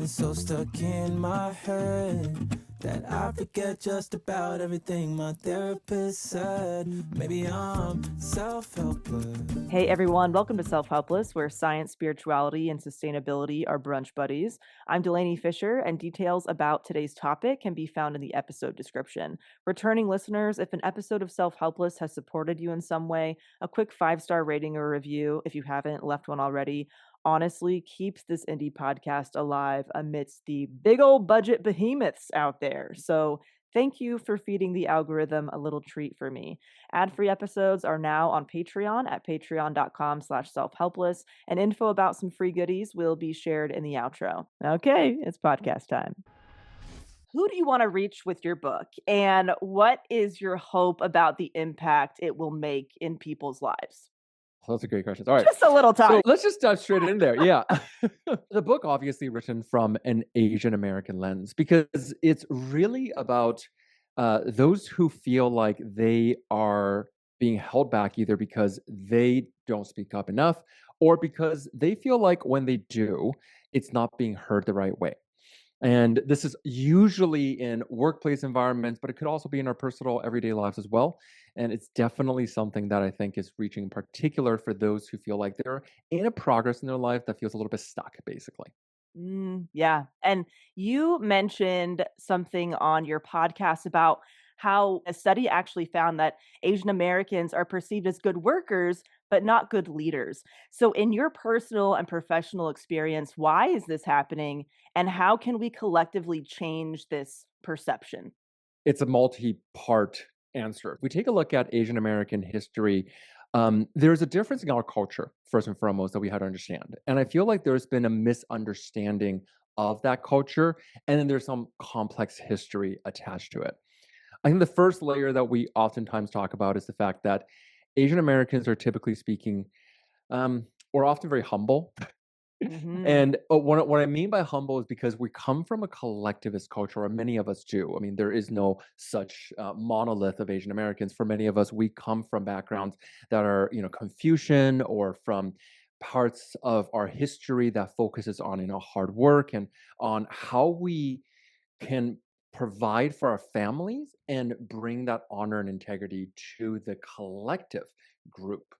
feeling so stuck in my head that I forget just about everything my therapist said. Maybe I'm self-helpless. Hey everyone, welcome to Self-Helpless, where science, spirituality, and sustainability are brunch buddies. I'm Delanie Fischer, and details about today's topic can be found in the episode description. Returning listeners, if an episode of Self-Helpless has supported you in some way, a quick 5-star rating or review, if you haven't left one already, honestly keeps this indie podcast alive amidst the big old budget behemoths out there. So thank you for feeding the algorithm a little treat for me. Ad-free episodes are now on Patreon at patreon.com/selfhelpless, and info about some free goodies will be shared in the outro. Okay, it's podcast time. Who do you want to reach with your book, and what is your hope about the impact it will make in people's lives? Those are great questions. All right. Just a little talk. So let's just dive straight in there. Yeah. The book obviously written from an Asian American lens because it's really about those who feel like they are being held back either because they don't speak up enough or because they feel like when they do, it's not being heard the right way. And this is usually in workplace environments, but it could also be in our personal everyday lives as well. And it's definitely something that I think is reaching in particular for those who feel like they're in a progress in their life that feels a little bit stuck, basically. Yeah. And you mentioned something on your podcast about how a study actually found that Asian Americans are perceived as good workers, but not good leaders. So, in your personal and professional experience, why is this happening? And how can we collectively change this perception? It's a multi-part answer. If we take a look at Asian American history, there's a difference in our culture, first and foremost, that we had to understand. And I feel like there's been a misunderstanding of that culture, and then there's some complex history attached to it. I think the first layer that we oftentimes talk about is the fact that Asian Americans are typically speaking, we're often very humble. Hmm. And what I mean by humble is because we come from a collectivist culture, or many of us do. I mean, there is no such monolith of Asian Americans. For many of us, we come from backgrounds that are, Confucian, or from parts of our history that focuses on, hard work and on how we can provide for our families and bring that honor and integrity to the collective group.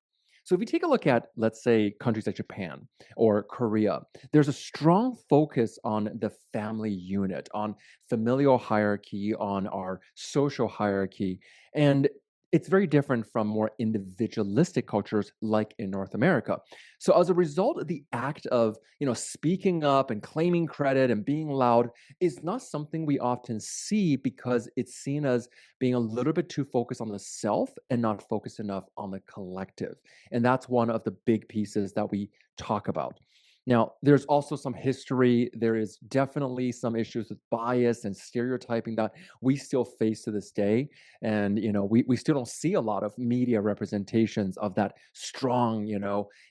So if you take a look at, let's say, countries like Japan or Korea, there's a strong focus on the family unit, on familial hierarchy, on our social hierarchy. And it's very different from more individualistic cultures like in North America. So as a result, the act of, speaking up and claiming credit and being loud is not something we often see because it's seen as being a little bit too focused on the self and not focused enough on the collective. And that's one of the big pieces that we talk about. Now, there's also some history. There is definitely some issues with bias and stereotyping that we still face to this day. And, we still don't see a lot of media representations of that strong,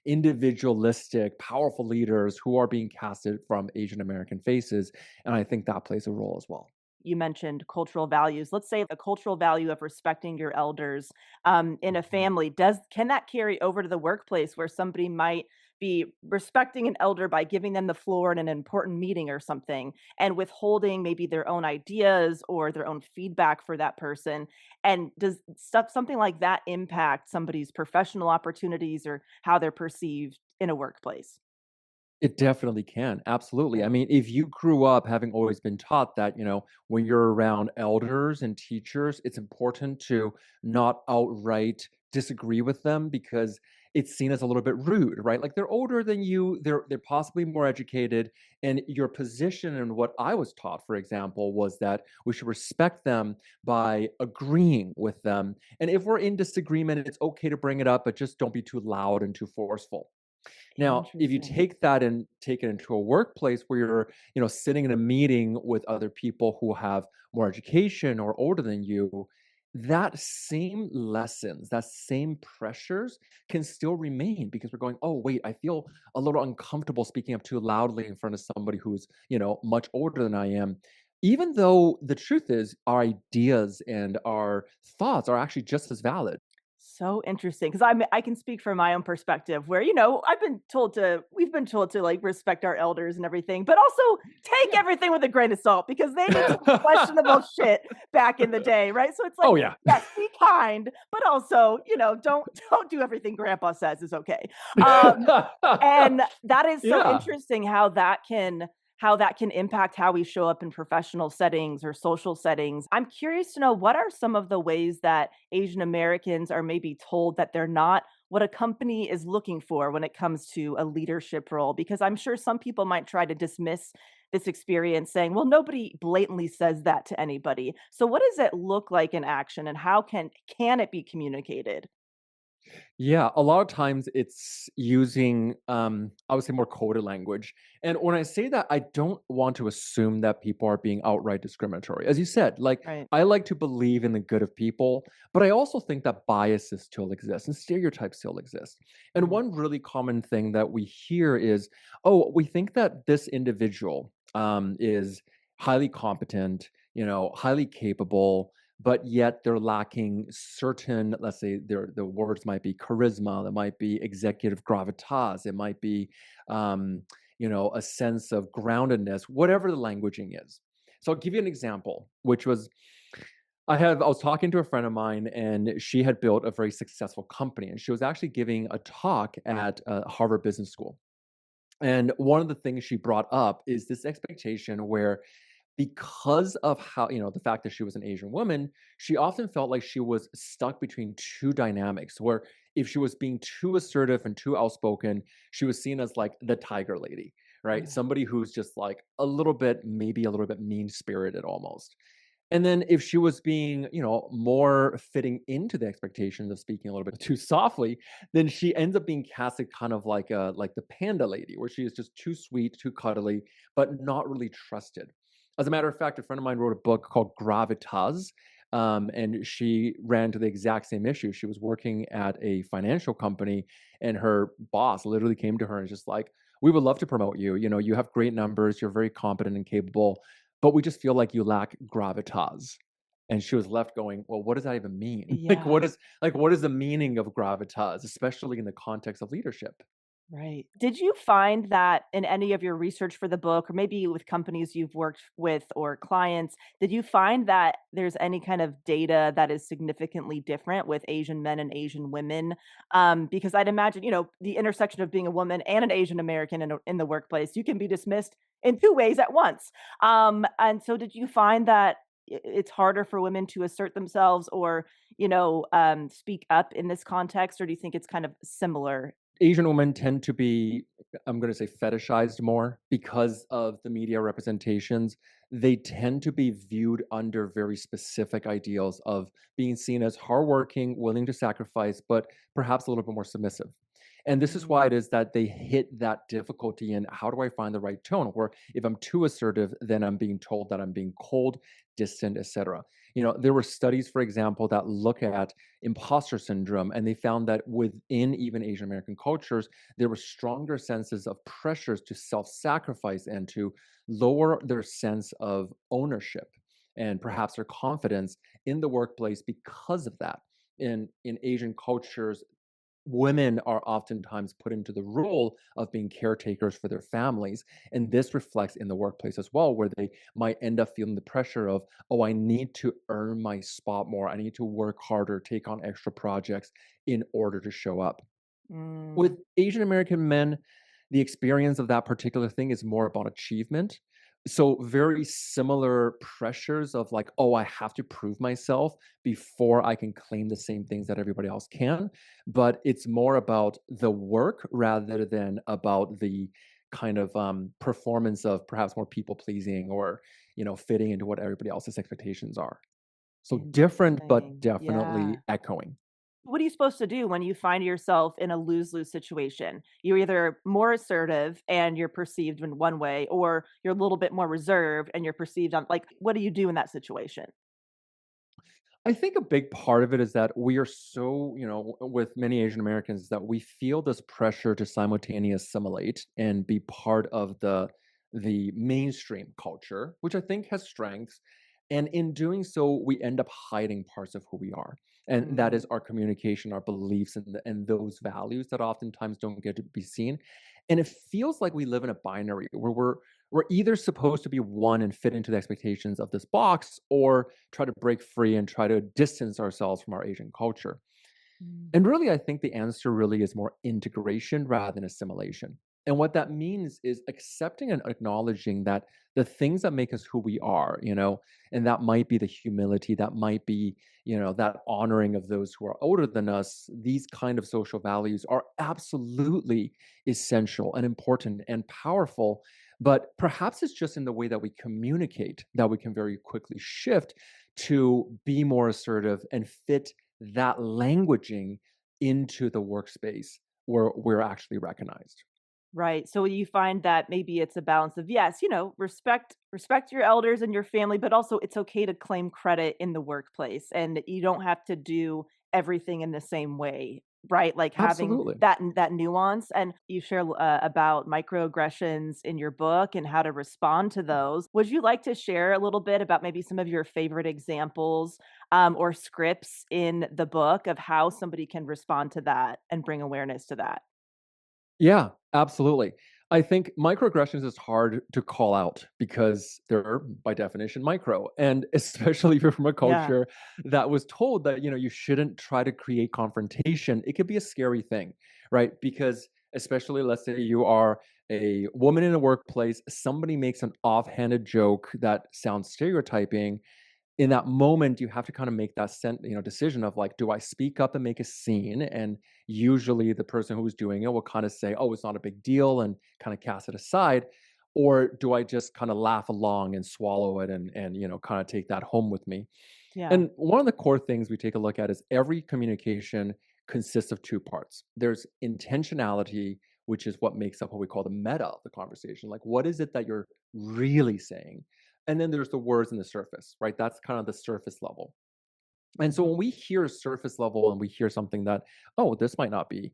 individualistic, powerful leaders who are being casted from Asian American faces. And I think that plays a role as well. You mentioned cultural values. Let's say the cultural value of respecting your elders in a family. Can that carry over to the workplace where somebody might be respecting an elder by giving them the floor in an important meeting or something, and withholding maybe their own ideas or their own feedback for that person? And does something like that impact somebody's professional opportunities or how they're perceived in a workplace? It definitely can. Absolutely. I mean, if you grew up having always been taught that, when you're around elders and teachers, it's important to not outright disagree with them because it's seen as a little bit rude, right? Like they're older than you, they're possibly more educated, and your position and what I was taught, for example, was that we should respect them by agreeing with them. And if we're in disagreement, it's okay to bring it up, but just don't be too loud and too forceful. Now, if you Interesting. take that and take it into a workplace where you're, sitting in a meeting with other people who have more education or older than you, that same lessons, that same pressures can still remain because we're going, oh, wait, I feel a little uncomfortable speaking up too loudly in front of somebody who's, much older than I am. Even though the truth is our ideas and our thoughts are actually just as valid. so interesting because I can speak from my own perspective where, we've been told to like respect our elders and everything, but also take Yeah. everything with a grain of salt because they did some questionable shit back in the day, right? So it's like, Oh, yeah. yes, be kind, but also, don't do everything grandpa says is okay. Um, and that is so Yeah. interesting how that can impact how we show up in professional settings or social settings. I'm curious to know what are some of the ways that Asian Americans are maybe told that they're not what a company is looking for when it comes to a leadership role? Because I'm sure some people might try to dismiss this experience saying, well, nobody blatantly says that to anybody. So what does it look like in action and how can it be communicated? Yeah, a lot of times it's using, I would say more coded language. And when I say that, I don't want to assume that people are being outright discriminatory. As you said, like, Right. I like to believe in the good of people, but I also think that biases still exist and stereotypes still exist. And Mm. one really common thing that we hear is, oh, we think that this individual is highly competent, highly capable, but yet they're lacking certain, let's say the words might be charisma, it might be executive gravitas, it might be a sense of groundedness, whatever the languaging is. So I'll give you an example, which was I was talking to a friend of mine and she had built a very successful company and she was actually giving a talk at Harvard Business School. And one of the things she brought up is this expectation where because of how, the fact that she was an Asian woman, she often felt like she was stuck between two dynamics where if she was being too assertive and too outspoken, she was seen as like the tiger lady, right? Mm. Somebody who's just like maybe a little bit mean spirited almost. And then if she was being, more fitting into the expectations of speaking a little bit too softly, then she ends up being casted kind of like the panda lady, where she is just too sweet, too cuddly, but not really trusted. As a matter of fact, a friend of mine wrote a book called Gravitas, and she ran into the exact same issue. She was working at a financial company, and her boss literally came to her and just like, "We would love to promote you. You have great numbers. You're very competent and capable, but we just feel like you lack gravitas." And she was left going, "Well, what does that even mean? Yeah. What is the meaning of gravitas, especially in the context of leadership?" Right. Did you find that in any of your research for the book, or maybe with companies you've worked with or clients, did you find that there's any kind of data that is significantly different with Asian men and Asian women? Because I'd imagine, the intersection of being a woman and an Asian American in the workplace, you can be dismissed in two ways at once. And so, did you find that it's harder for women to assert themselves or, speak up in this context, or do you think it's kind of similar? Asian women tend to be, I'm going to say, fetishized more because of the media representations. They tend to be viewed under very specific ideals of being seen as hardworking, willing to sacrifice, but perhaps a little bit more submissive. And this is why Mm. it is that they hit that difficulty in how do I find the right tone? Where if I'm too assertive, then I'm being told that I'm being cold, distant, etc. There were studies, for example, that look at imposter syndrome, and they found that within even Asian American cultures, there were stronger senses of pressures to self sacrifice and to lower their sense of ownership and perhaps their confidence in the workplace because of that. In Asian cultures, women are oftentimes put into the role of being caretakers for their families. And this reflects in the workplace as well, where they might end up feeling the pressure of, oh, I need to earn my spot more. I need to work harder, take on extra projects in order to show up. With Mm. Asian American men, the experience of that particular thing is more about achievement. So very similar pressures of like, oh, I have to prove myself before I can claim the same things that everybody else can. But it's more about the work rather than about the kind of performance of perhaps more people pleasing or fitting into what everybody else's expectations are. So different, but Interesting. definitely Yeah. echoing. What are you supposed to do when you find yourself in a lose-lose situation? You're either more assertive and you're perceived in one way, or you're a little bit more reserved and you're perceived on like, what do you do in that situation? I think a big part of it is that we are so, with many Asian Americans, that we feel this pressure to simultaneously assimilate and be part of the mainstream culture, which I think has strengths. And in doing so, we end up hiding parts of who we are. And that Mm. is our communication, our beliefs, and those values that oftentimes don't get to be seen. And it feels like we live in a binary where we're either supposed to be one and fit into the expectations of this box, or try to break free and try to distance ourselves from our Asian culture. Mm. And really, I think the answer really is more integration rather than assimilation. And what that means is accepting and acknowledging that the things that make us who we are, and that might be the humility, that might be, that honoring of those who are older than us, these kind of social values are absolutely essential and important and powerful. But perhaps it's just in the way that we communicate that we can very quickly shift to be more assertive and fit that languaging into the workspace where we're actually recognized. Right. So you find that maybe it's a balance of yes, respect your elders and your family, but also it's okay to claim credit in the workplace and you don't have to do everything in the same way, right? Like having Absolutely. that nuance. And you share about microaggressions in your book and how to respond to those. Would you like to share a little bit about maybe some of your favorite examples or scripts in the book of how somebody can respond to that and bring awareness to that? Yeah, absolutely. I think microaggressions is hard to call out because they're by definition micro. And especially if you're from a Yeah. culture that was told that, you shouldn't try to create confrontation, it could be a scary thing, right? Because especially let's say you are a woman in a workplace, somebody makes an offhanded joke that sounds stereotyping. In that moment, you have to kind of make that decision of like, do I speak up and make a scene? And usually, the person who's doing it will kind of say, "Oh, it's not a big deal," and kind of cast it aside. Or do I just kind of laugh along and swallow it and kind of take that home with me? Yeah. And one of the core things we take a look at is every communication consists of two parts. There's intentionality, which is what makes up what we call the meta of the conversation. Like, what is it that you're really saying? And then there's the words and the surface, right? That's kind of the surface level. And so Mhm. when we hear surface level and we hear something that, oh, this might not be,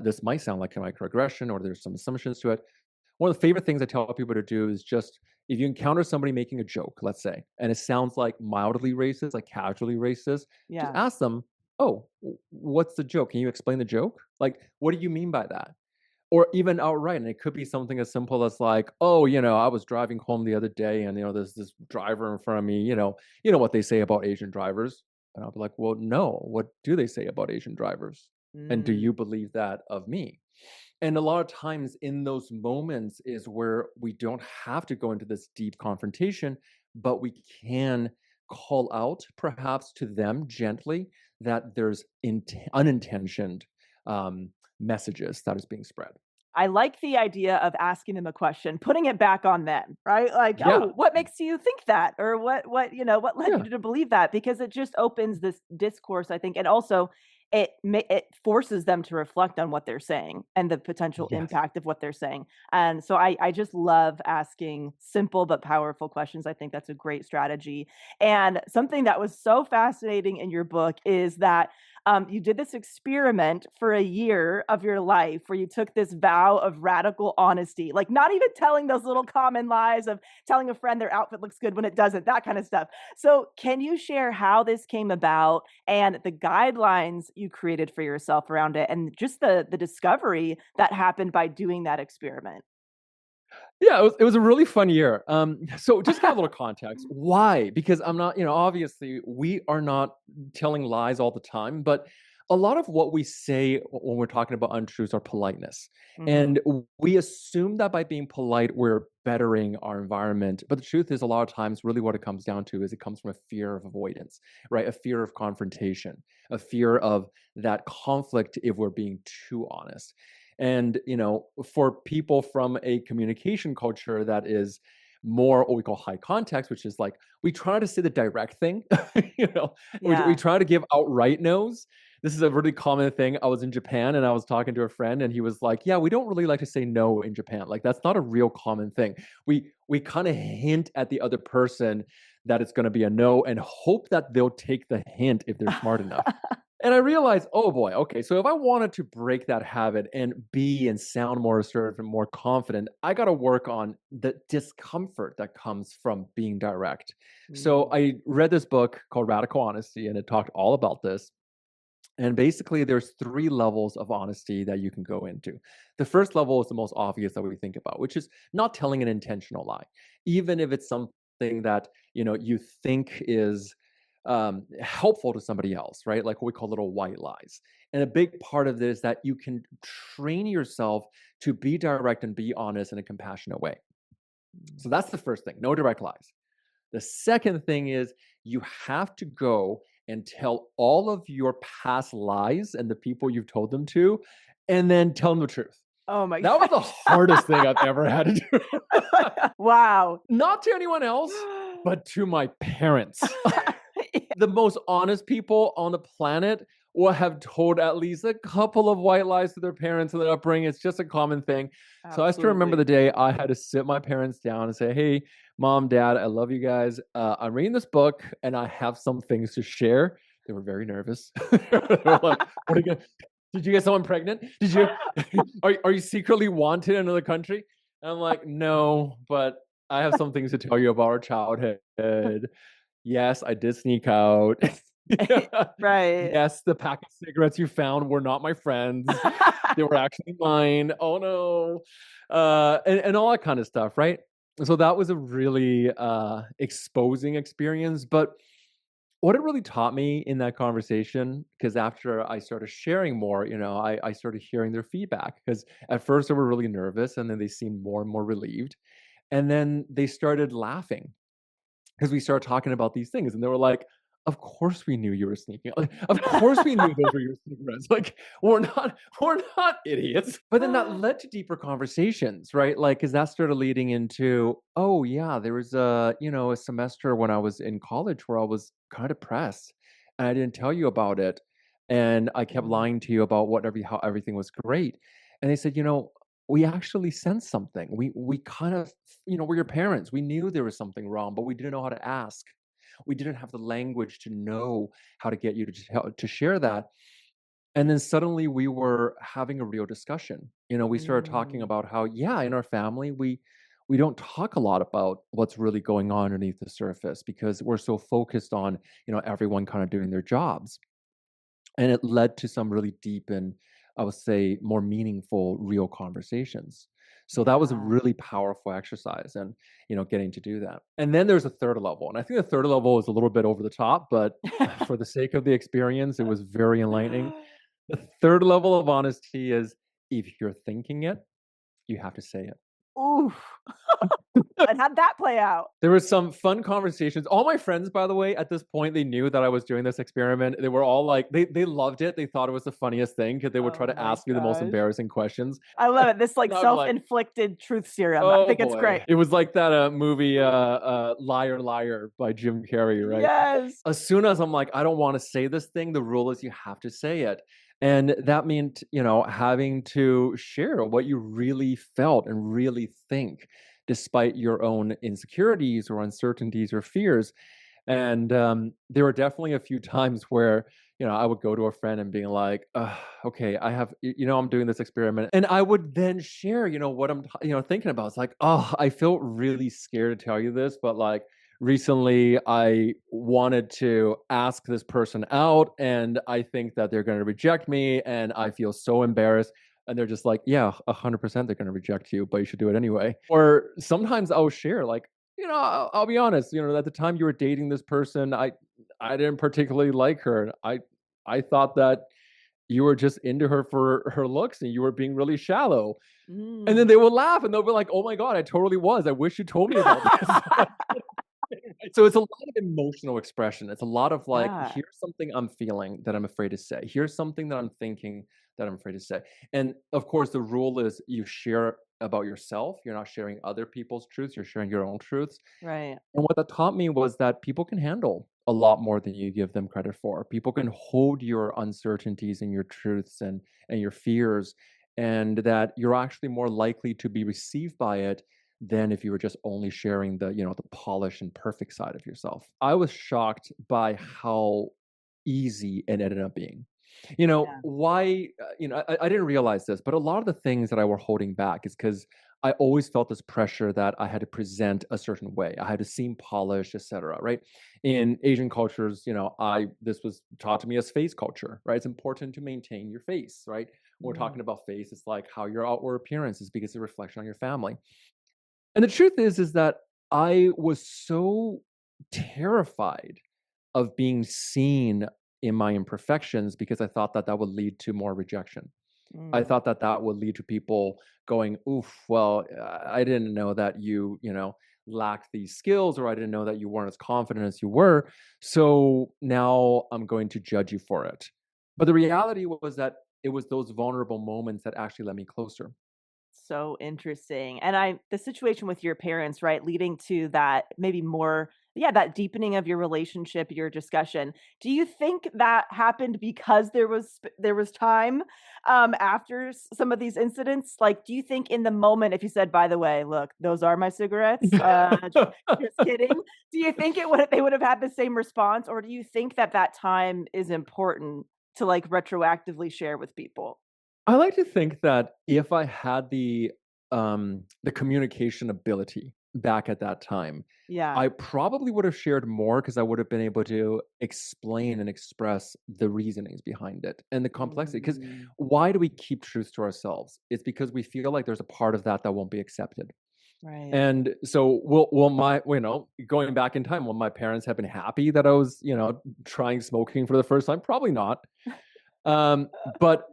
this might sound like a microaggression or there's some assumptions to it, one of the favorite things I tell people to do is just if you encounter somebody making a joke, let's say, and it sounds like mildly racist, like casually racist, just Yeah. ask them, "Oh, what's the joke? Can you explain the joke? Like, what do you mean by that?" Or even outright, and it could be something as simple as like, "Oh, I was driving home the other day, and there's this driver in front of me. You know what they say about Asian drivers." And I'll be like, "Well, no. What do they say about Asian drivers? And do Mm. you believe that of me?" And a lot of times in those moments is where we don't have to go into this deep confrontation, but we can call out perhaps to them gently that there's unintentioned um, messages that is being spread. I like the idea of asking them a question, putting it back on them, right? Like, Yeah, "Oh, what makes you think that?" Or what led yeah, you to believe that?" Because it just opens this discourse, I think, and also it forces them to reflect on what they're saying and the potential yes. impact of what they're saying. And so I just love asking simple but powerful questions. I think that's a great strategy. And something that was so fascinating in your book is that you did this experiment for a year of your life where you took this vow of radical honesty, like not even telling those little common lies of telling a friend their outfit looks good when it doesn't, that kind of stuff. So, can you share how this came about and the guidelines you created for yourself around it and just the discovery that happened by doing that experiment? Yeah, it was a really fun year. So just give a little context. Why? Because I'm not, obviously we are not telling lies all the time, but a lot of what we say when we're talking about untruths are politeness. Mhm. And we assume that by being polite, we're bettering our environment. But the truth is, a lot of times, really what it comes down to is it comes from a fear of avoidance, right? A fear of confrontation, a fear of that conflict if we're being too honest. And, for people from a communication culture that is more what we call high context, which is like we try to say the direct thing, we Yeah. try to give outright no's. This is a really common thing. I was in Japan and I was talking to a friend and he was like, "Yeah, we don't really like to say no in Japan. Like that's not a real common thing. We kind of hint at the other person that it's going to be a no and hope that they'll take the hint if they're smart enough." And I realized, oh boy, okay, so if I wanted to break that habit and be and sound more assertive and more confident, I got to work on the discomfort that comes from being direct. So Mm. I read this book called Radical Honesty, and it talked all about this. And basically, there's three levels of honesty that you can go into. The first level is the most obvious that we think about, which is not telling an intentional lie, even if it's something that you think is helpful to somebody else, right? Like what we call little white lies. And a big part of this is that you can train yourself to be direct and be honest in a compassionate way. So that's the first thing, no direct lies. The second thing is you have to go and tell all of your past lies and the people you've told them to, and then tell them the truth. Oh my That was the gosh. hardest thing I've ever had to do. Wow. Not to anyone else, but to my parents. Yeah, The most honest people on the planet will have told at least a couple of white lies to their parents in their upbringing. It's just a common thing. So I still remember absolutely. the day I had to sit my parents down and say, "Hey, mom, dad, I love you guys. I'm reading this book and I have some things to share." They were very nervous. They were like, "What are you gonna? Did you get someone pregnant? Did you? Are you secretly wanted in another country?" And I'm like, "No, but I have some things to tell you about our childhood. Yes, I did sneak out. Right. Yes, the pack of cigarettes you found were not my friends. They were actually mine. Oh no." And all that kind of stuff, right? So that was a really exposing experience. But what it really taught me in that conversation, because after I started sharing more, I started hearing their feedback. Because at first they were really nervous and then they seemed more and more relieved. And then they started laughing because we started talking about these things, and they were like, "Of course we knew you were sneaking. Like, of course we knew those were your cigarettes. Like, we're not idiots." But then that led to deeper conversations, right? Like, because that started leading into, oh yeah, there was a semester when I was in college where I was kind of depressed, and I didn't tell you about it, and I kept Mm. lying to you about how everything was great, and they said, we actually sensed something. We kind of, we're your parents. We knew there was something wrong, but we didn't know how to ask. We didn't have the language to know how to get you to share that. And then suddenly we were having a real discussion. We started talking Mm. about how, yeah, in our family, we don't talk a lot about what's really going on underneath the surface because we're so focused on, everyone kind of doing their jobs. And it led to some really deep and, I would say, more meaningful real conversations. So that was a Yeah. really powerful exercise, and getting to do that. And then there's a third level, and I think the third level is a little bit over the top, but for the sake of the experience, it was very enlightening. The third level of honesty is, if you're thinking it, you have to say it. Oof. And how'd that play out? There was some fun conversations. All my friends, by the way, at this point, they knew that I was doing this experiment. They were all like, they loved it. They thought it was the funniest thing because they would try Oh to my ask me the most gosh. embarrassing questions. I love it. This, like, And I'd be like, self-inflicted truth serum. I oh think it's great. boy. It was like that movie, Liar Liar by Jim Carrey, right? Yes. As soon as I'm like, I don't want to say this thing, the rule is you have to say it. And that meant, having to share what you really felt and really think, despite your own insecurities or uncertainties or fears. And there were definitely a few times where, I would go to a friend and being like, okay, I have, I'm doing this experiment. And I would then share, what I'm, thinking about. It's like, oh, I feel really scared to tell you this, but like, recently I wanted to ask this person out and I think that they're going to reject me and I feel so embarrassed. And they're just like, yeah, 100% they're going to reject you, but you should do it anyway. Or sometimes I'll share like, I'll be honest, at the time you were dating this person, I didn't particularly like her. I thought that you were just into her for her looks and you were being really shallow. And then Mm. they will laugh and they'll be like, "Oh my god, I totally was. I wish you told me about this." So it's a lot of emotional expression. It's a lot of like, Yeah. here's something I'm feeling that I'm afraid to say. Here's something that I'm thinking that I'm afraid to say. And of course, the rule is you share about yourself. You're not sharing other people's truths. You're sharing your own truths. Right. And what that taught me was that people can handle a lot more than you give them credit for. People can hold your uncertainties and your truths and your fears, and that you're actually more likely to be received by it than if you were just only sharing the polished and perfect side of yourself. I was shocked by how easy it ended up being. Yeah. Why, I didn't realize this, but a lot of the things that I were holding back is because I always felt this pressure that I had to present a certain way. I had to seem polished, etc. Right? In Asian cultures, I this was taught to me as face culture, right? It's important to maintain your face, right? When we're Mm. talking about face, it's like how your outward appearance is because it's a reflection on your family. And the truth is that I was so terrified of being seen in my imperfections because I thought that that would lead to more rejection. I Mm. thought that that would lead to people going, "Oof, well, I didn't know that lacked these skills, or I didn't know that you weren't as confident as you were. So now I'm going to judge you for it." But the reality was that it was those vulnerable moments that actually led me closer. So interesting. And the situation with your parents, right, leading to that maybe more, yeah, that deepening of your relationship, your discussion. Do you think that happened because there was time after some of these incidents? Like, do you think in the moment, if you said, "By the way, look, those are my cigarettes," just kidding. Do you think they would have had the same response, or do you think that that time is important to like retroactively share with people? I like to think that if I had the communication ability back at that time, Yeah. I probably would have shared more because I would have been able to explain and express the reasonings behind it and the complexity. Because Mm. why do we keep truth to ourselves? It's because we feel like there's a part of that that won't be accepted. Right. And so, will my, going back in time, will my parents have been happy that I was, trying smoking for the first time? Probably not. But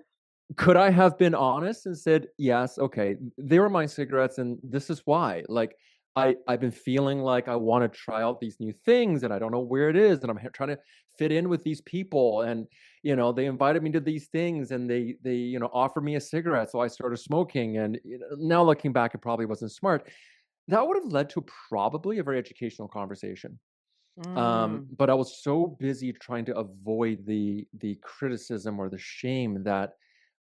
could I have been honest and said, "Yes, okay, they were my cigarettes, and this is why." Like, I've been feeling like I wanna try out these new things, and I don't know where it is, and I'm trying to fit in with these people, and, they invited me to these things, and they offered me a cigarette, so I started smoking, and, now looking back, it probably wasn't smart. That would have led to probably a very educational conversation. Mm. But I was so busy trying to avoid the criticism or the shame that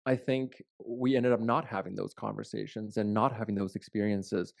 I think we ended up not having those conversations and not having those experiences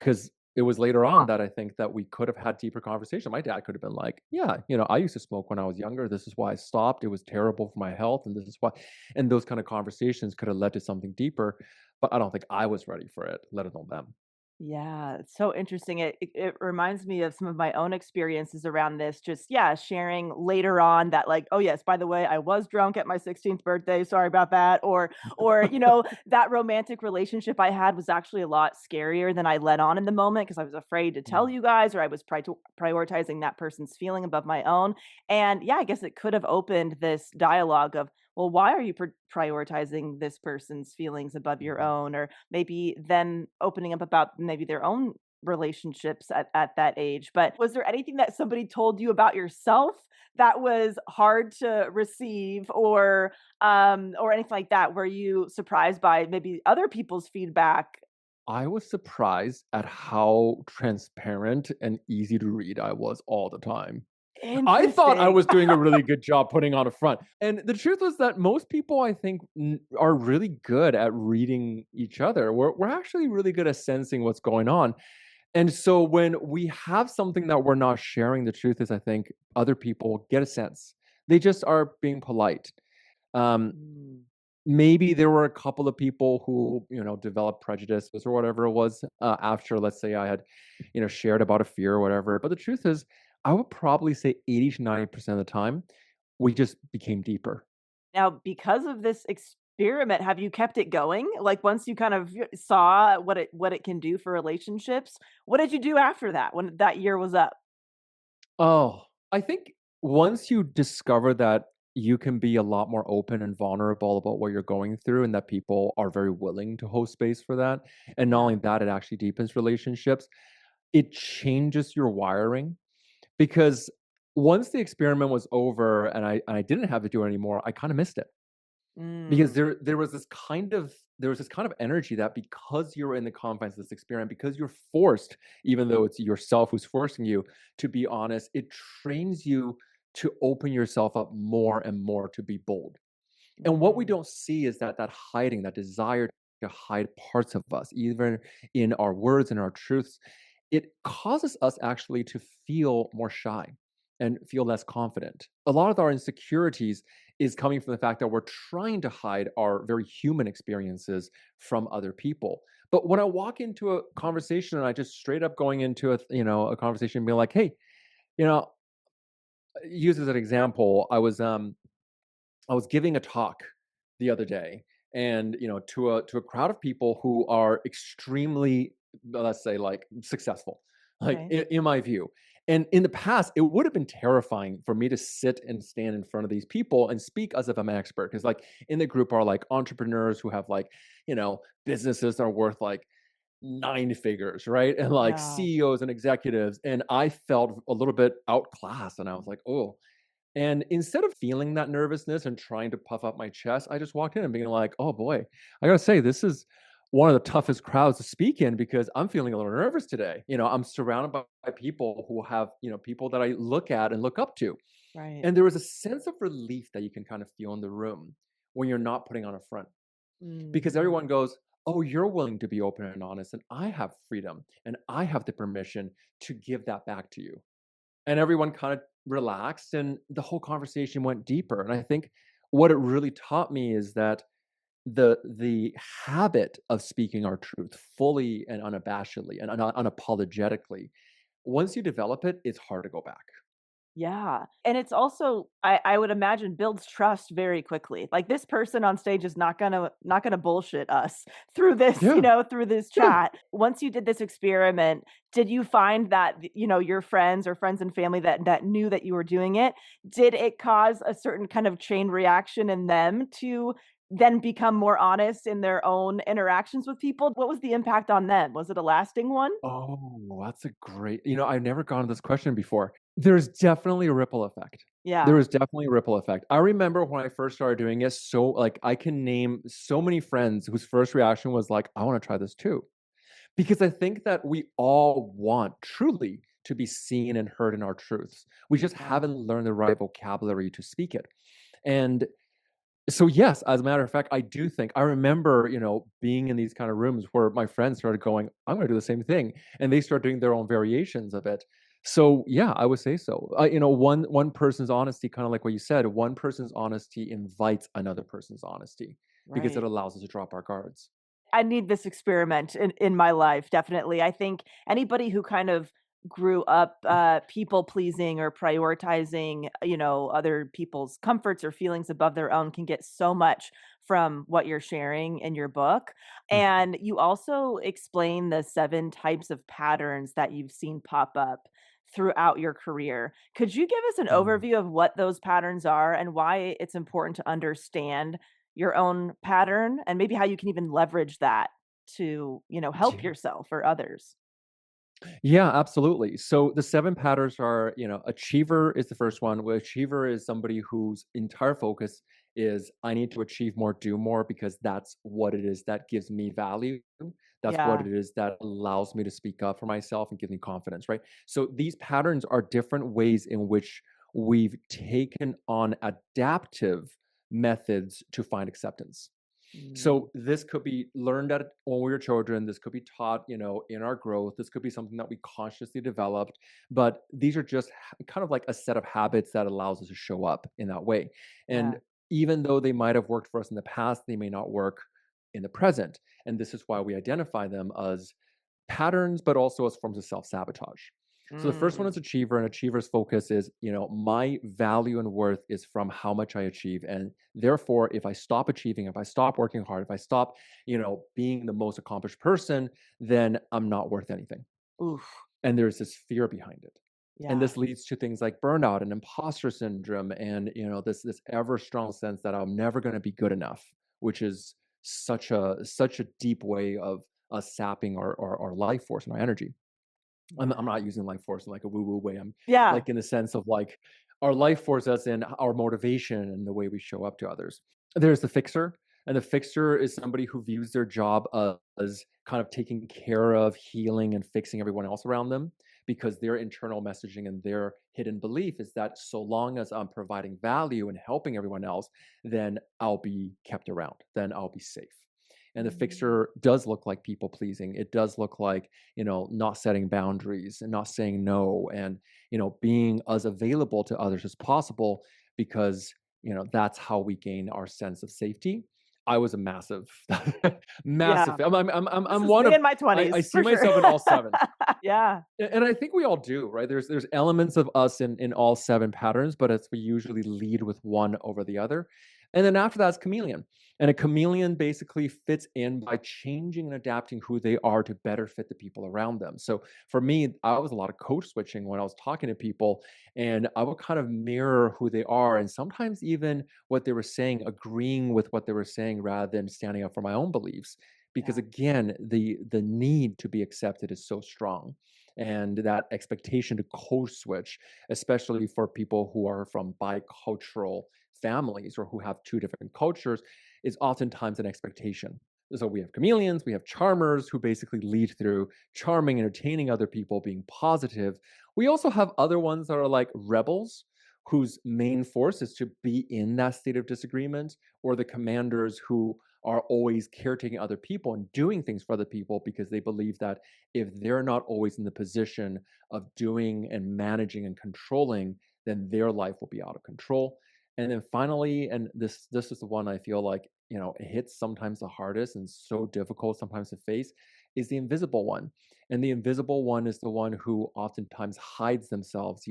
because it was later on that I think that we could have had deeper conversation. My dad could have been like, "Yeah, I used to smoke when I was younger. This is why I stopped. It was terrible for my health, and this is why." And those kind of conversations could have led to something deeper, but I don't think I was ready for it, let alone them. Yeah, it's so interesting. It reminds me of some of my own experiences around this. Just yeah, sharing later on that like, oh yes, by the way, I was drunk at my 16th birthday. Sorry about that. Or that romantic relationship I had was actually a lot scarier than I let on in the moment because I was afraid to tell Mm. you guys, or I was prioritizing that person's feeling above my own. And yeah, I guess it could have opened this dialogue of, well, why are you prioritizing this person's feelings above your Mhm. own? Or maybe them opening up about maybe their own relationships at that age. But was there anything that somebody told you about yourself that was hard to receive, or anything like that? Were you surprised by maybe other people's feedback? I was surprised at how transparent and easy to read I was all the time. I thought I Interesting. was doing a really good job putting on a front. And the truth was that most people, I think, are really good at reading each other. We're actually really good at sensing what's going on. And so when we have something that we're not sharing, the truth is, I think other people get a sense. They just are being polite. Um, Mm. Maybe there were a couple of people who, developed prejudices or whatever it was, after, let's say, I had, shared about a fear or whatever. But the truth is, I would probably say 80 to 90% of the time, we just became deeper. Now, because of this experiment, have you kept it going? Like once you kind of saw what it can do for relationships, what did you do after that when that year was up? Oh, I think once you discover that you can be a lot more open and vulnerable about what you're going through, and that people are very willing to hold space for that. And not Yeah. only that, it actually deepens relationships. It changes your wiring because once the experiment was over and I didn't have to do it anymore, I kind of missed it. Because Mm. there was this kind of energy that because you're in the confines of this experiment, because you're forced, even though it's yourself who's forcing you to be honest, it trains you to open yourself up more and more to be bold. And what we Mm. don't see is that hiding, that desire to hide parts of us, even in our words and our truths, it causes us actually to feel more shy. and feel less confident. A lot of our insecurities is coming from the fact that we're trying to hide our very human experiences from other people. But when I walk into a conversation and I just straight up going into a conversation and be like, hey, you know, use as an example, I was giving a talk the other day, and to a crowd of people who are extremely, let's say, like successful, like Okay. in my view. And in the past, it would have been terrifying for me to sit and stand in front of these people and speak as if I'm an expert. Because like in the group are like entrepreneurs who have like, businesses that are worth like nine figures, right? And like Yeah. CEOs and executives. And I felt a little bit outclassed. And I was like, oh, and instead of feeling that nervousness and trying to puff up my chest, I just walked in and being like, "Oh boy, I gotta say, this is one of the toughest crowds to speak in because I'm feeling a little nervous today." I'm surrounded by people who have, people that I look at and look up to. Right. And there was a sense of relief that you can kind of feel in the room when you're not putting on a front because Mhm. everyone goes, "Oh, you're willing to be open and honest, and I have freedom and I have the permission to give that back to you." And everyone kind of relaxed and the whole conversation went deeper. And I think what it really taught me is that the habit of speaking our truth fully and unabashedly and unapologetically, once you develop it, it's hard to go back. Yeah, and it's also I would imagine builds trust very quickly. Like this person on stage is not gonna bullshit us through this, Yeah, through this yeah. chat. Once you did this experiment, did you find that your friends or friends and family that knew that you were doing it, did it cause a certain kind of chain reaction in them to then become more honest in their own interactions with people? What was the impact on them? Was it a lasting one? Oh, that's a great, I've never gone to this question before. There's definitely a ripple effect. There Yeah. is definitely a ripple effect. I remember when I first started doing it, so like I can name so many friends whose first reaction was like, I want to try this too. Because I think that we all want truly to be seen and heard in our truths. We just Yeah. haven't learned the right vocabulary to speak it. And so, yes, as a matter of fact, I do think I remember, being in these kind of rooms where my friends started going, I'm going to do the same thing. And they start doing their own variations of it. So, yeah, I would say so. One person's honesty, kind of like what you said, one person's honesty invites another person's honesty because it Right. allows us to drop our guards. I need this experiment in my life, definitely. I think anybody who kind of grew up, people pleasing or prioritizing, other people's comforts or feelings above their own can get so much from what you're sharing in your book. Mhm. And you also explain the 7 types of patterns that you've seen pop up throughout your career. Could you give us an Mm. overview of what those patterns are and why it's important to understand your own pattern and maybe how you can even leverage that to, help Yeah. yourself or others? Yeah, absolutely. So the 7 patterns are, achiever is the first one. Where achiever is somebody whose entire focus is I need to achieve more, do more because that's what it is that gives me value. That's what Yeah. it is that allows me to speak up for myself and give me confidence, right? So these patterns are different ways in which we've taken on adaptive methods to find acceptance. Mm, So this could be learned at when we were children. This could be taught, in our growth. This could be something that we consciously developed. But these are just kind of like a set of habits that allows us to show up in that way. And yeah. even though they might have worked for us in the past, they may not work in the present. And this is why we identify them as patterns, but also as forms of self sabotage. So the first one Mm. is achiever, and achiever's focus is, my value and worth is from how much I achieve. And therefore, if I stop achieving, if I stop working hard, if I stop, being the most accomplished person, then I'm not worth anything. Oof. And there's this fear behind it. And Yeah. this leads to things like burnout and imposter syndrome and this ever strong sense that I'm never going to be good enough, which is such a deep way of us sapping our life force and our energy. I'm not Yeah. using life force in like a woo-woo way. I'm Yeah. like in the sense of like our life force as in our motivation and the way we show up to others. There's the fixer, and the fixer is somebody who views their job as kind of taking care of, healing, and fixing everyone else around them because their internal messaging and their hidden belief is that so long as I'm providing value and helping everyone else, then I'll be kept around, then I'll be safe. And the Mm. fixture does look like people pleasing. It does look like, not setting boundaries and not saying no, and, being as available to others as possible, because, that's how we gain our sense of safety. I was a massive, Yeah, massive. this I'm is one me of. in my I 20s see for sure. myself in all seven. Yeah. And I think we all do, right? There's elements of us in all seven patterns, but it's we usually lead with one over the other. And then after that's chameleon. And a chameleon basically fits in by changing and adapting who they are to better fit the people around them. So for me, I was a lot of code switching when I was talking to people, and I would kind of mirror who they are, and sometimes even what they were saying, agreeing with what they were saying rather than standing up for my own beliefs. Because Yeah. again, the need to be accepted is so strong, and that expectation to code switch, especially for people who are from bicultural families or who have two different cultures, is oftentimes an expectation. So we have chameleons, we have charmers who basically lead through charming, entertaining other people, being positive. We also have other ones that are like rebels, whose main force is to be in that state of disagreement, or the commanders who are always caretaking other people and doing things for other people because they believe that if they're not always in the position of doing and managing and controlling, then their life will be out of control. And then finally, and this is the one I feel like, it hits sometimes the hardest and so difficult sometimes to face, is the invisible one. And the invisible one is the one who oftentimes hides themselves,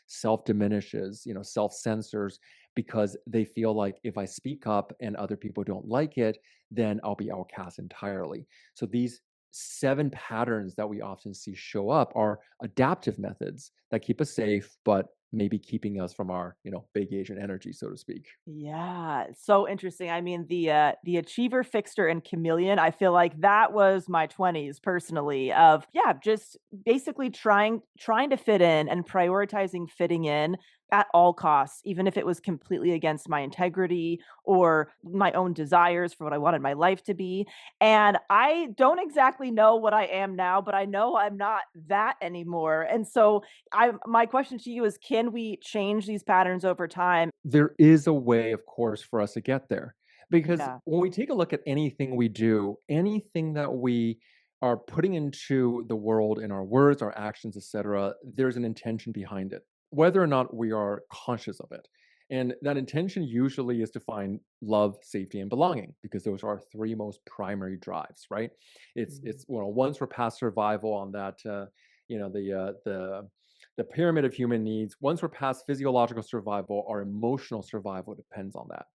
self diminishes, self censors, because they feel like if I speak up and other people don't like it, then I'll be outcast entirely. So these seven patterns that we often see show up are adaptive methods that keep us safe, but maybe keeping us from our, big Asian energy, so to speak. Yeah, it's so interesting. I mean, the achiever, fixer, and chameleon, I feel like that was my 20s personally of yeah, just basically trying to fit in and prioritizing fitting in at all costs, even if it was completely against my integrity or my own desires for what I wanted my life to be. And I don't exactly know what I am now, but I know I'm not that anymore. And so I my question to you is can we change these patterns over time? There is a way, of course, for us to get there. Because Yeah. when we take a look at anything we do, anything that we are putting into the world in our words, our actions, etc., there's an intention behind it, whether or not we are conscious of it. And that intention usually is to find love, safety, and belonging, because those are our three most primary drives, right? Mhm. It's one's for past survival on that, the pyramid of human needs. Once we're past physiological survival, our emotional survival depends on that.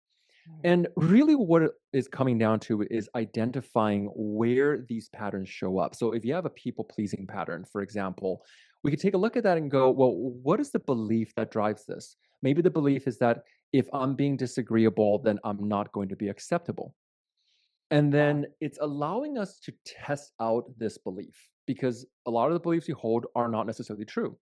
Right. And really, what it is coming down to is identifying where these patterns show up. So, if you have a people pleasing pattern, for example, we could take a look at that and go, well, what is the belief that drives this? Maybe the belief is that if I'm being disagreeable, then I'm not going to be acceptable. And Yeah. then it's allowing us to test out this belief, because a lot of the beliefs you hold are not necessarily true.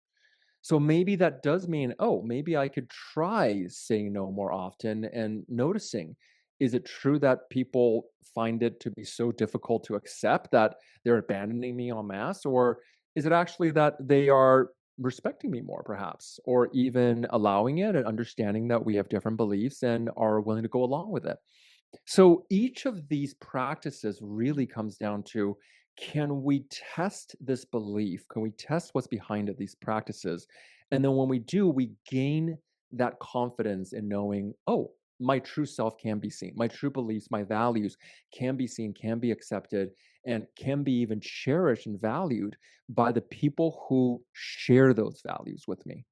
So maybe that does mean, oh, maybe I could try saying no more often and noticing. Is it true that people find it to be so difficult to accept that they're abandoning me en masse? Or is it actually that they are respecting me more, perhaps, or even allowing it and understanding that we have different beliefs and are willing to go along with it? So each of these practices really comes down to, can we test this belief? Can we test what's behind it, these practices? And then when we do, we gain that confidence in knowing, oh, my true self can be seen. My true beliefs, my values can be seen, can be accepted, and can be even cherished and valued by the people who share those values with me.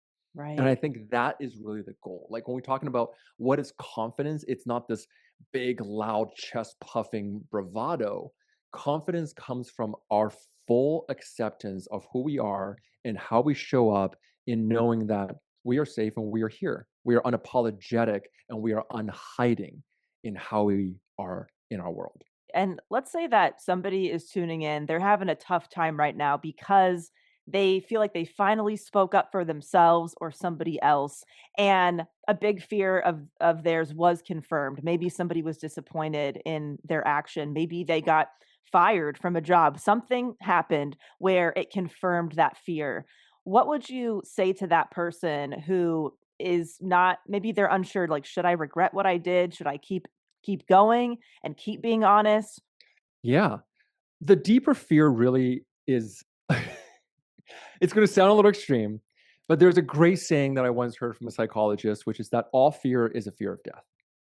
And I Right. think that is really the goal. Like when we're talking about what is confidence, it's not this big, loud, chest puffing bravado. Confidence comes from our full acceptance of who we are and how we show up, in knowing that we are safe and we are here. We are unapologetic and we are unhiding in how we are in our world. And let's say that somebody is tuning in, they're having a tough time right now because they feel like they finally spoke up for themselves or somebody else and a big fear of theirs was confirmed. Maybe somebody was disappointed in their action, maybe they got fired from a job. Something happened where it confirmed that fear. What would you say to that person who is not maybe they're unsure like should I regret what I did? Should I keep going and keep being honest? Yeah. The deeper fear really is it's going to sound a little extreme, but there's a great saying that I once heard from a psychologist, which is that all fear is a fear of death.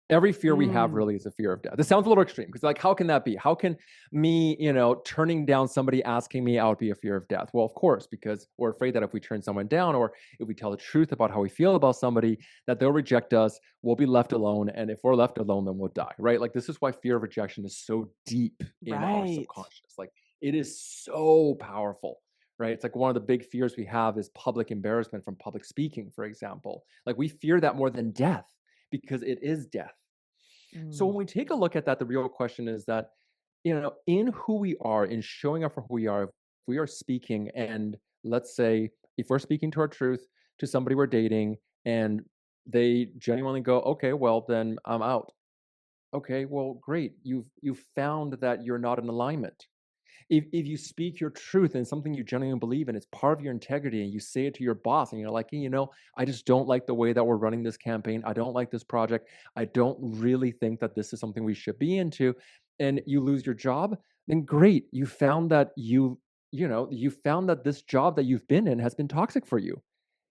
Every fear we have Mm, really is a fear of death. This sounds a little extreme because, like, how can that be? How can me, turning down somebody asking me out be a fear of death? Well, of course, because we're afraid that if we turn someone down or if we tell the truth about how we feel about somebody, that they'll reject us, we'll be left alone. And if we're left alone, then we'll die, right? Like, this is why fear of rejection is so deep in our right. subconscious. Like, it is so powerful, right? It's like one of the big fears we have is public embarrassment from public speaking, for example. Like, we fear that more than death because it is death. So Mm, when we take a look at that, the real question is that, in who we are, in showing up for who we are, if we are speaking, and let's say if we're speaking to our truth to somebody we're dating and they genuinely go, okay, well, then I'm out. Okay, well, great. You've found that you're not in alignment. If you speak your truth and something you genuinely believe in, it's part of your integrity, and you say it to your boss, and you're like, hey, I just don't like the way that we're running this campaign. I don't like this project. I don't really think that this is something we should be into. And you lose your job, then great. You found that you found that this job that you've been in has been toxic for you.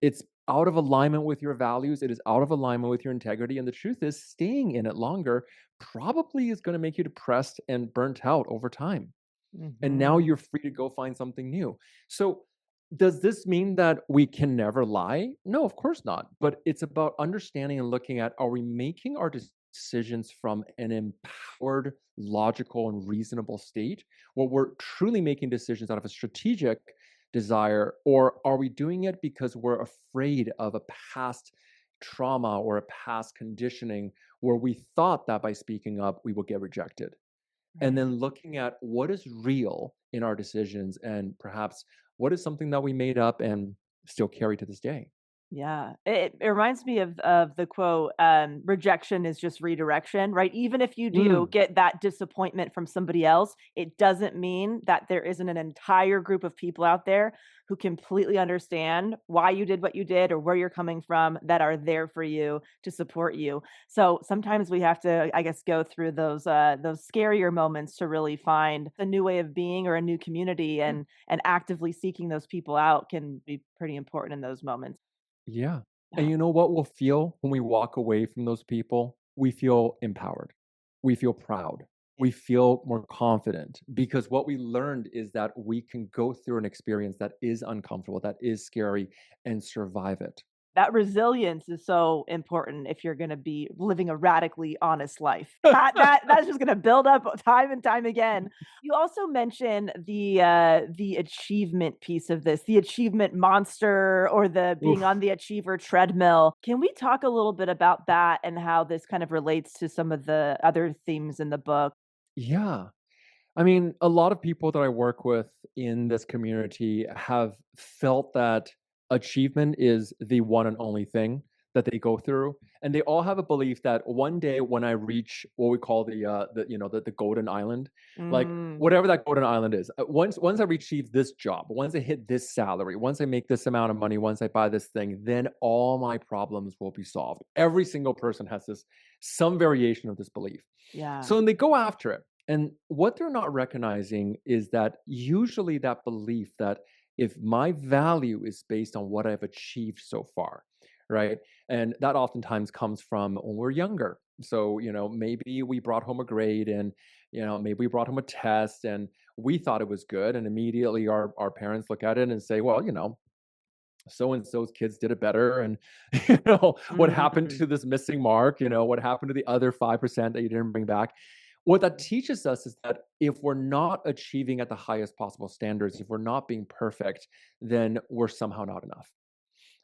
It's out of alignment with your values. It is out of alignment with your integrity. And the truth is, staying in it longer probably is going to make you depressed and burnt out over time, and now mhm. you're free to go find something new. So, does this mean that we can never lie? No, of course not. But it's about understanding and looking at, are we making our decisions from an empowered, logical, and reasonable state, where we're truly making decisions out of a strategic desire, or are we doing it because we're afraid of a past trauma or a past conditioning where we thought that by speaking up, we would get rejected? And Right. then looking at what is real in our decisions and perhaps what is something that we made up and still carry to this day. Yeah. It reminds me of the quote, rejection is just redirection, right? Even if you do Mm, get that disappointment from somebody else, it doesn't mean that there isn't an entire group of people out there who completely understand why you did what you did or where you're coming from, that are there for you to support you. So sometimes we have to, I guess, go through those scarier moments to really find a new way of being or a new community, yeah. and actively seeking those people out can be pretty important in those moments. Yeah. And Yeah. you know what we'll feel when we walk away from those people? We feel empowered. We feel proud. We feel more confident because what we learned is that we can go through an experience that is uncomfortable, that is scary, and survive it. That resilience is so important if you're gonna be living a radically honest life. That's just gonna build up time and time again. You also mentioned the achievement piece of this, the achievement monster or the being on Oof. the achiever treadmill. Can we talk a little bit about that and how this kind of relates to some of the other themes in the book? Yeah. I mean, a lot of people that I work with in this community have felt that achievement is the one and only thing that they go through, and they all have a belief that one day when I reach what we call the golden island, like Mm, whatever that golden island is, once I achieve this job, once I hit this salary, once I make this amount of money, once I buy this thing, then all my problems will be solved. Every single person has this some variation of this belief. yeah. So then they go after it. And what they're not recognizing is that usually that belief that if my value is based on what I've achieved so far, right? And that oftentimes comes from when we're younger. So, maybe we brought home a grade and, maybe we brought home a test and we thought it was good. And immediately our parents look at it and say, well, so and so's kids did it better. And, what happened Mm, to this missing mark? What happened to the other 5% that you didn't bring back? What that teaches us is that if we're not achieving at the highest possible standards, if we're not being perfect, then we're somehow not enough.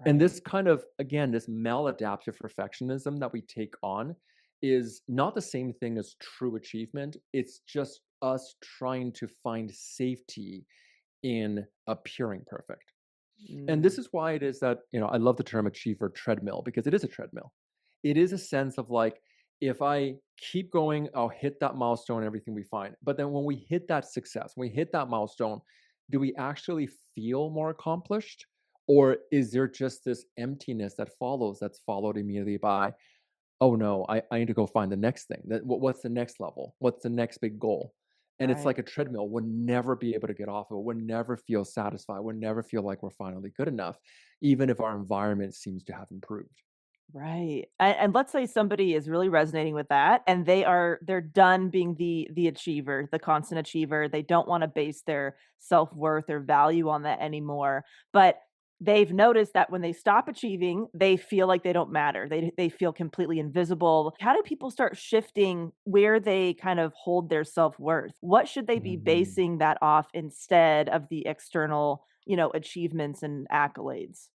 And right. this kind of, again, this maladaptive perfectionism that we take on is not the same thing as true achievement. It's just us trying to find safety in appearing perfect. And Mm, this is why it is that, I love the term achiever treadmill because it is a treadmill. It is a sense of like, if I keep going, I'll hit that milestone and everything we find. But then when we hit that success, when we hit that milestone, do we actually feel more accomplished? Or is there just this emptiness that follows that's followed immediately by, oh no, I need to go find the next thing. What's the next level? What's the next big goal? And it's Right. like a treadmill. We'll never be able to get off of it. We'll never feel satisfied. We'll never feel like we're finally good enough, even if our environment seems to have improved. Right. And let's say somebody is really resonating with that and they're done being the achiever, the constant achiever. They don't want to base their self-worth or value on that anymore. But they've noticed that when they stop achieving, they feel like they don't matter. They feel completely invisible. How do people start shifting where they kind of hold their self-worth? What should they be Mhm. basing that off instead of the external, achievements and accolades?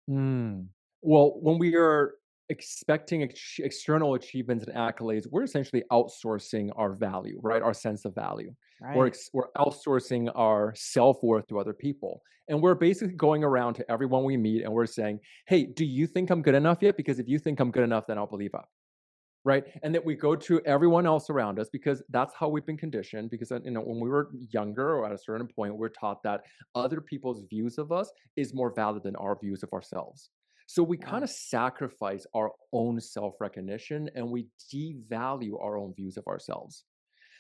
Mm. Well, when we are expecting external achievements and accolades, we're essentially outsourcing our value, right? Our sense of value. Right. We're outsourcing our self worth to other people. And we're basically going around to everyone we meet and we're saying, hey, do you think I'm good enough yet? Because if you think I'm good enough, then I'll believe up. Right. And that we go to everyone else around us because that's how we've been conditioned. Because, when we were younger or at a certain point, we're taught that other people's views of us is more valid than our views of ourselves. So we Yeah. kind of sacrifice our own self recognition and we devalue our own views of ourselves.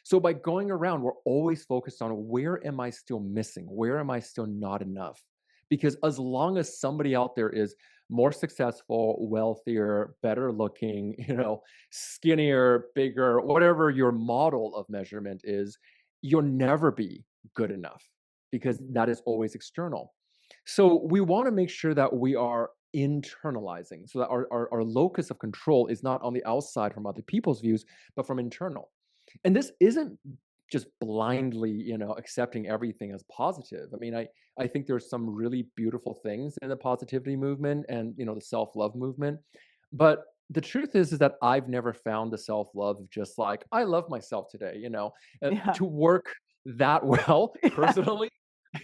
So by going around, we're always focused on where am I still missing? Where am I still not enough? Because as long as somebody out there is more successful, wealthier, better looking, skinnier, bigger, whatever your model of measurement is, you'll never be good enough because Mhm. that is always external. So we want to make sure that we are internalizing so that our locus of control is not on the outside from other people's views, but from internal. And this isn't just blindly, accepting everything as positive. I mean, I think there's some really beautiful things in the positivity movement and, the self-love movement. But the truth is that I've never found the self-love of just like, I love myself today, Yeah. to work that well Yeah. personally,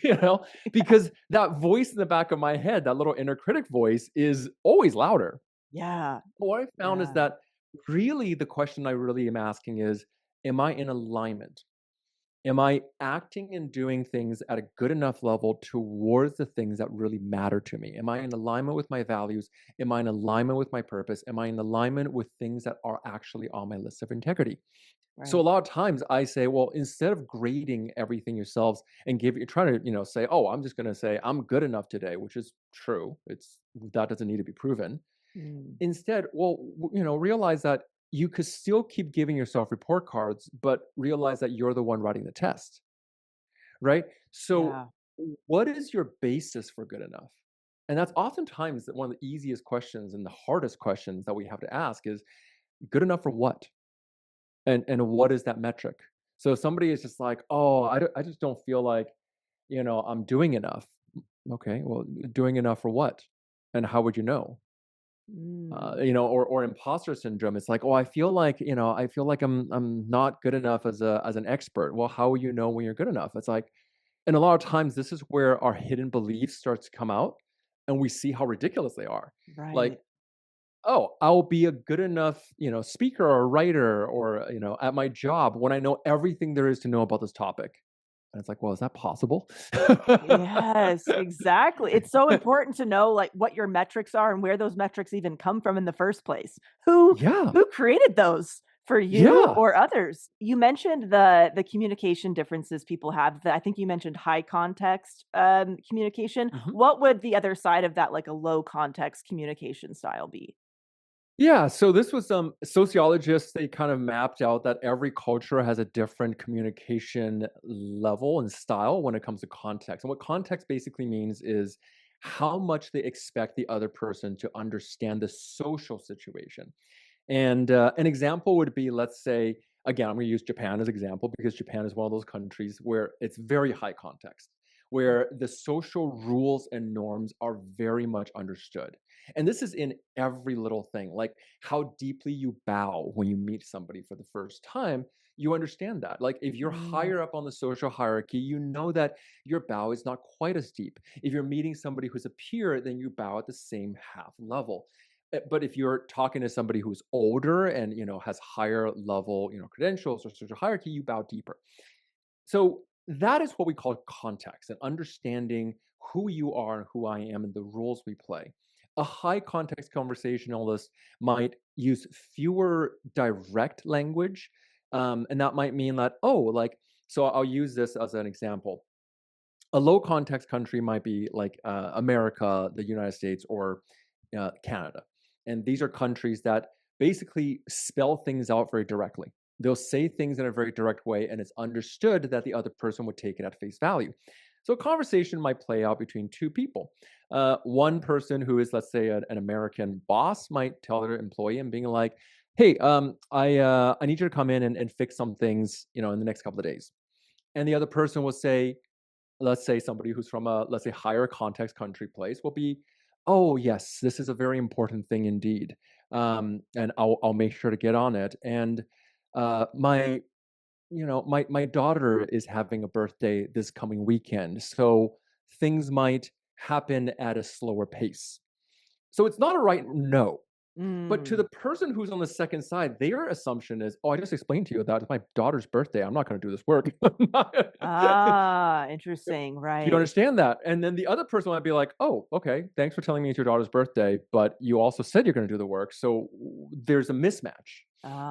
you know, because that voice in the back of my head, that little inner critic voice is always louder. Yeah. What I found is Yeah. that really the question I really am asking is, am I in alignment? Am I acting and doing things at a good enough level towards the things that really matter to me? Am I in alignment with my values? Am I in alignment with my purpose? Am I in alignment with things that are actually on my list of integrity? So a Right. lot of times I say, well, instead of grading everything yourselves and you're trying to, say, oh, I'm just going to say I'm good enough today, which is true. That doesn't need to be proven. Mm. Instead, well, realize that you could still keep giving yourself report cards, but realize that you're the one writing the test, right? So, Yeah. what is your basis for good enough? And that's oftentimes one of the easiest questions and the hardest questions that we have to ask is good enough for what? And what is that metric? So, if somebody is just like, oh, I just don't feel like, I'm doing enough. Okay, well, doing enough for what? And how would you know? Mm. Or imposter syndrome. It's like, oh, I feel like I'm not good enough as an expert. Well, how will you know when you're good enough? It's like, and a lot of times this is where our hidden beliefs starts to come out, and we see how ridiculous they are. Like, Right. oh, I'll be a good enough, speaker or writer or at my job when I know everything there is to know about this topic. And it's like, well, is that possible? Yes, exactly. It's so important to know, like, what your metrics are and where those metrics even come from in the first place. Who Yeah, who created those for you yeah. or others? You mentioned the communication differences people have. I think you mentioned high context, communication. Mhm. What would the other side of that, like a low context communication style be? Yeah, so this was sociologists, they kind of mapped out that every culture has a different communication level and style when it comes to context. And what context basically means is how much they expect the other person to understand the social situation. And an example would be, let's say, again, I'm going to use Japan as example because Japan is one of those countries where it's very high context, where the social rules and norms are very much understood. And this is in every little thing, like how deeply you bow when you meet somebody for the first time. You understand that. Like if you're Mm, higher up on the social hierarchy, you know that your bow is not quite as deep. If you're meeting somebody who's a peer, then you bow at the same half level. But if you're talking to somebody who's older and has higher level credentials or social hierarchy, you bow deeper. So that is what we call context and understanding who you are and who I am and the roles we play. A high context conversationalist might use fewer direct language. And that might mean that, oh, like So I'll use this as an example. A low context country might be like America, the United States, or Canada. And these are countries that basically spell things out very directly. They'll say things in a very direct way, and it's understood that the other person would take it at face value. So a conversation might play out between two people. One person who is, let's say, an American boss might tell their employee and being like, "Hey, I need you to come in and fix some things, in the next couple of days." And the other person will say, let's say somebody who's from a, let's say, higher context country place will be, "Oh yes, this is a very important thing indeed, and I'll make sure to get on it." And my my daughter is having a birthday this coming weekend, so things might happen at a slower pace. So it's not a right no. But to Mm. the person who's on the second side, their assumption is, "Oh, I just explained to you that it's my daughter's birthday. I'm not going to do this work." Ah, interesting. Do you Right. understand that? And then the other person might be like, "Oh, okay. Thanks for telling me it's your daughter's birthday, but you also said you're going to do the work." So there's a mismatch.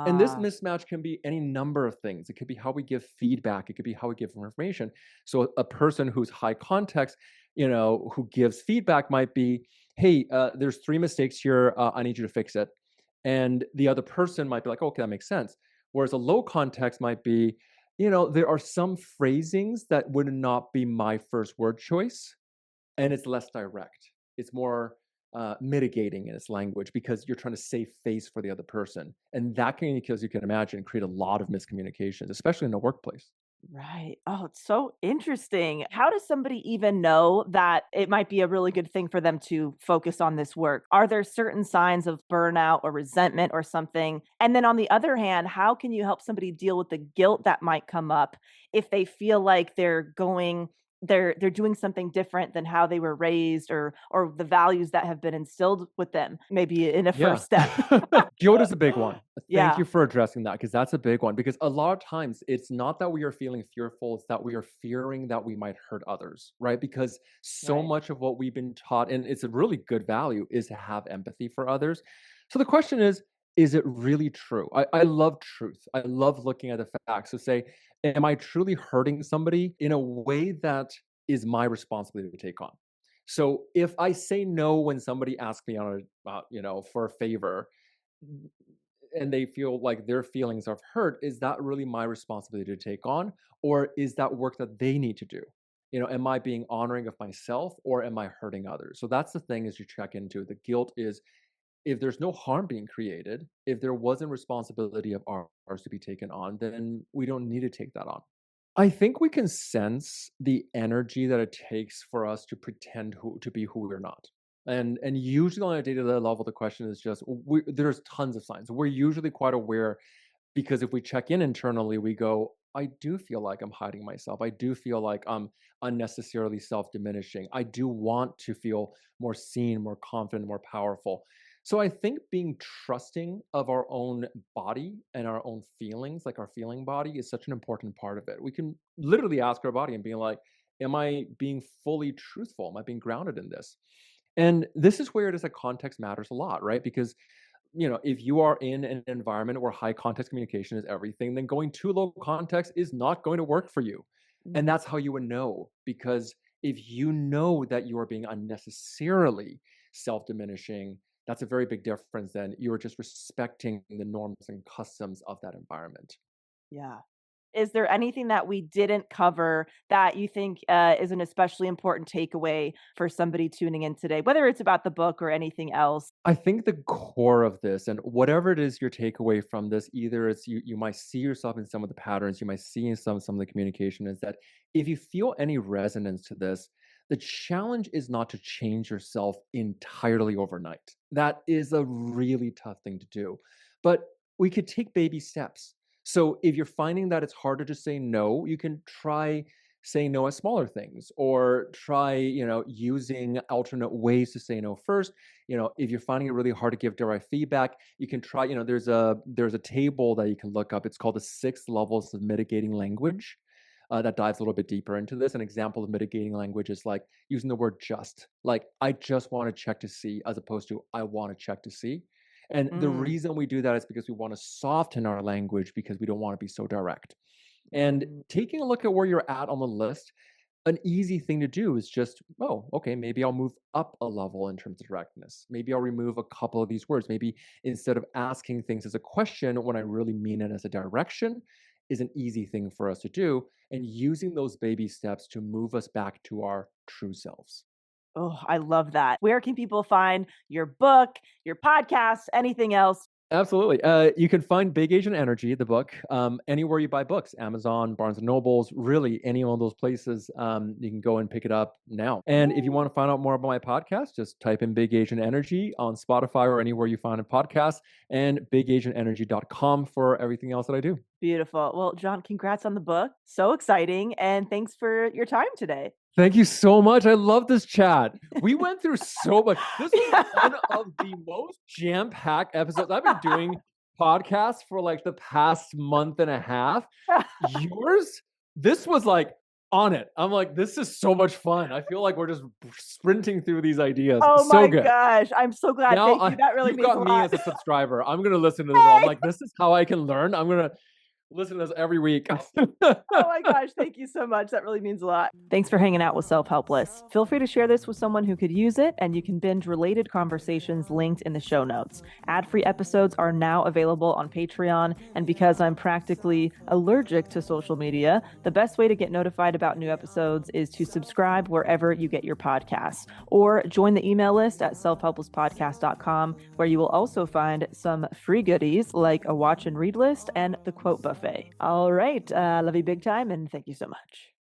And this Ah, mismatch can be any number of things. It could be how we give feedback, it could be how we give information. So a person who's high context, who gives feedback might be, "Hey, there's three mistakes here. I need you to fix it." And the other person might be like, "Okay, that makes sense." Whereas a low context might be, there are some phrasings that would not be my first word choice, and it's less direct. It's more mitigating in its language because you're trying to save face for the other person. And that can, as you can imagine, create a lot of miscommunications, especially in the workplace. right. Oh, it's so interesting. How does somebody even know that it might be a really good thing for them to focus on this work? Are there certain signs of burnout or resentment or something? And then on the other hand, how can you help somebody deal with the guilt that might come up if they feel like they're doing something different than how they were raised or the values that have been instilled with them, maybe in a Yeah. first step? Guilt is a big one. Thank Yeah, you for addressing that because that's a big one. Because a lot of times it's not that we are feeling fearful, it's that we are fearing that we might hurt others, right? Because so right. much of what we've been taught, and it's a really good value, is to have empathy for others. So the question is it really true? I love truth. I love looking at the facts to say, am I truly hurting somebody in a way that is my responsibility to take on? So if I say no when somebody asks me on for a favor, and they feel like their feelings of hurt, is that really my responsibility to take on, or is that work that they need to do? Am I being honoring of myself, or am I hurting others? So that's the thing, is you check into the guilt is, if there's no harm being created, if there wasn't responsibility of ours to be taken on, then we don't need to take that on. I think we can sense the energy that it takes for us to pretend to be who we're not. And usually on a day-to-day level, the question is just, there's tons of signs. We're usually quite aware, because if we check in internally, we go, "I do feel like I'm hiding myself. I do feel like I'm unnecessarily self-diminishing. I do want to feel more seen, more confident, more powerful." So I think being trusting of our own body and our own feelings, like our feeling body, is such an important part of it. We can literally ask our body and being like, "Am I being fully truthful? Am I being grounded in this?" And this is where it is that context matters a lot, right? Because if you are in an environment where high context communication is everything, then going too low context is not going to work for you. And Mhm. that's how you would know. Because if you know that you are being unnecessarily self diminishing, that's a very big difference. Then you're just respecting the norms and customs of that environment. Yeah. Is there anything that we didn't cover that you think, is an especially important takeaway for somebody tuning in today, whether it's about the book or anything else? I think the core of this, and whatever it is your takeaway from this, either it's you might see yourself in some of the patterns, you might see in some of the communication, is that if you feel any resonance to this, the challenge is not to change yourself entirely overnight. That is a really tough thing to do. But we could take baby steps. So if you're finding that it's harder to say no, you can try saying no at smaller things, or try, using alternate ways to say no first. If you're finding it really hard to give direct feedback, you can try, there's a table that you can look up. It's called the 6 levels of mitigating language. That dives a little bit deeper into this. An example of mitigating language is like using the word just, like I just want to check to see, as opposed to I want to check to see. And the Mm, reason we do that is because we want to soften our language, because we don't want to be so direct. And taking a look at where you're at on the list, an easy thing to do is just, oh, okay, maybe I'll move up a level in terms of directness. Maybe I'll remove a couple of these words. Maybe instead of asking things as a question when I really mean it as a direction is an easy thing for us to do. And using those baby steps to move us back to our true selves. Oh, I love that. Where can people find your book, your podcast, anything else? Absolutely. You can find Big Asian Energy, the book, anywhere you buy books, Amazon, Barnes and Nobles, really any one of those places. You can go and pick it up now. And if you want to find out more about my podcast, just type in Big Asian Energy on Spotify or anywhere you find a podcast, and bigasianenergy.com for everything else that I do. Beautiful. Well, John, congrats on the book. So exciting. And thanks for your time today. Thank you so much. I love this chat. We went through so much. This was one of the most jam-packed episodes. I've been doing podcasts for like the past month and a half. Yours, this was like on it. I'm like, this is so much fun. I feel like we're just sprinting through these ideas. Oh so my good. gosh. I'm so glad. Now Thank you. That really you've means got a me lot. as a subscriber. I'm going to listen to this. I'm like, this is how I can learn. I'm going to listen to this every week. Oh my gosh, thank you so much. That really means a lot. Thanks for hanging out with Self-Helpless. Feel free to share this with someone who could use it, and you can binge related conversations linked in the show notes. Ad-free episodes are now available on Patreon, and because I'm practically allergic to social media, the best way to get notified about new episodes is to subscribe wherever you get your podcasts, or join the email list at selfhelplesspodcast.com, where you will also find some free goodies like a watch and read list and the quote buffet. All right. Love you big time, and thank you so much.